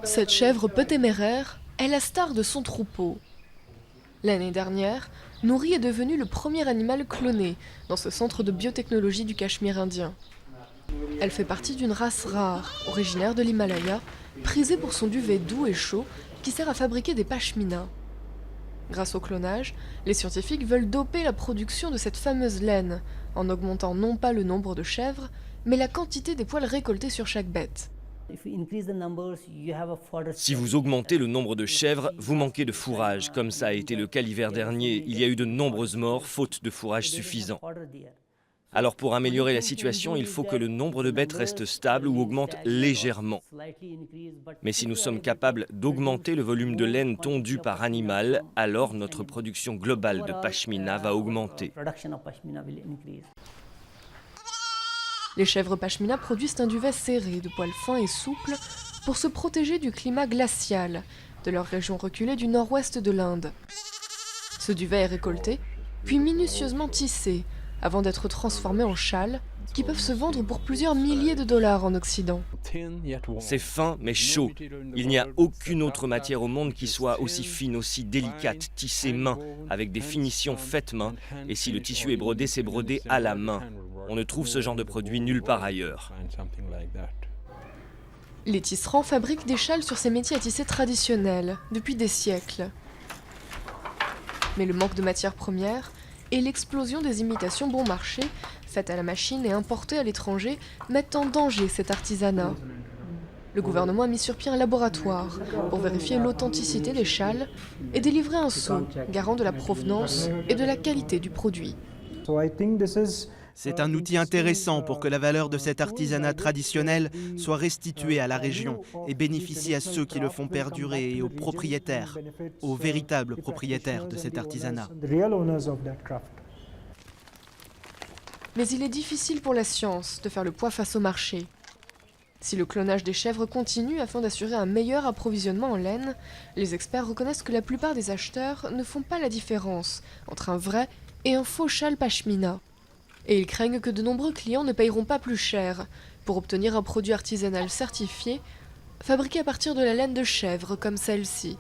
Cette chèvre peu téméraire est la star de son troupeau. L'année dernière, Nouri est devenu le premier animal cloné dans ce centre de biotechnologie du Cachemire indien. Elle fait partie d'une race rare, originaire de l'Himalaya, prisée pour son duvet doux et chaud qui sert à fabriquer des pashminas. Grâce au clonage, les scientifiques veulent doper la production de cette fameuse laine, en augmentant non pas le nombre de chèvres, mais la quantité des poils récoltés sur chaque bête. Si vous augmentez le nombre de chèvres, vous manquez de fourrage. Comme ça a été le cas l'hiver dernier, il y a eu de nombreuses morts faute de fourrage suffisant. Alors pour améliorer la situation, il faut que le nombre de bêtes reste stable ou augmente légèrement. Mais si nous sommes capables d'augmenter le volume de laine tondue par animal, alors notre production globale de pashmina va augmenter. Les chèvres pashmina produisent un duvet serré de poils fins et souples pour se protéger du climat glacial de leur région reculée du nord-ouest de l'Inde. Ce duvet est récolté, puis minutieusement tissé, avant d'être transformé en châles, qui peuvent se vendre pour plusieurs milliers de dollars en Occident. C'est fin mais chaud. Il n'y a aucune autre matière au monde qui soit aussi fine, aussi délicate, tissée main, avec des finitions faites main. Et si le tissu est brodé, c'est brodé à la main. On ne trouve ce genre de produit nulle part ailleurs. Les tisserands fabriquent des châles sur ces métiers à tisser traditionnels, depuis des siècles. Mais le manque de matières premières et l'explosion des imitations bon marché, faites à la machine et importées à l'étranger, mettent en danger cet artisanat. Le gouvernement a mis sur pied un laboratoire pour vérifier l'authenticité des châles et délivrer un sceau garant de la provenance et de la qualité du produit. C'est un outil intéressant pour que la valeur de cet artisanat traditionnel soit restituée à la région et bénéficie à ceux qui le font perdurer et aux propriétaires, aux véritables propriétaires de cet artisanat. Mais il est difficile pour la science de faire le poids face au marché. Si le clonage des chèvres continue afin d'assurer un meilleur approvisionnement en laine, les experts reconnaissent que la plupart des acheteurs ne font pas la différence entre un vrai et un faux châle pashmina. Et ils craignent que de nombreux clients ne payeront pas plus cher pour obtenir un produit artisanal certifié, fabriqué à partir de la laine de chèvre comme celle-ci.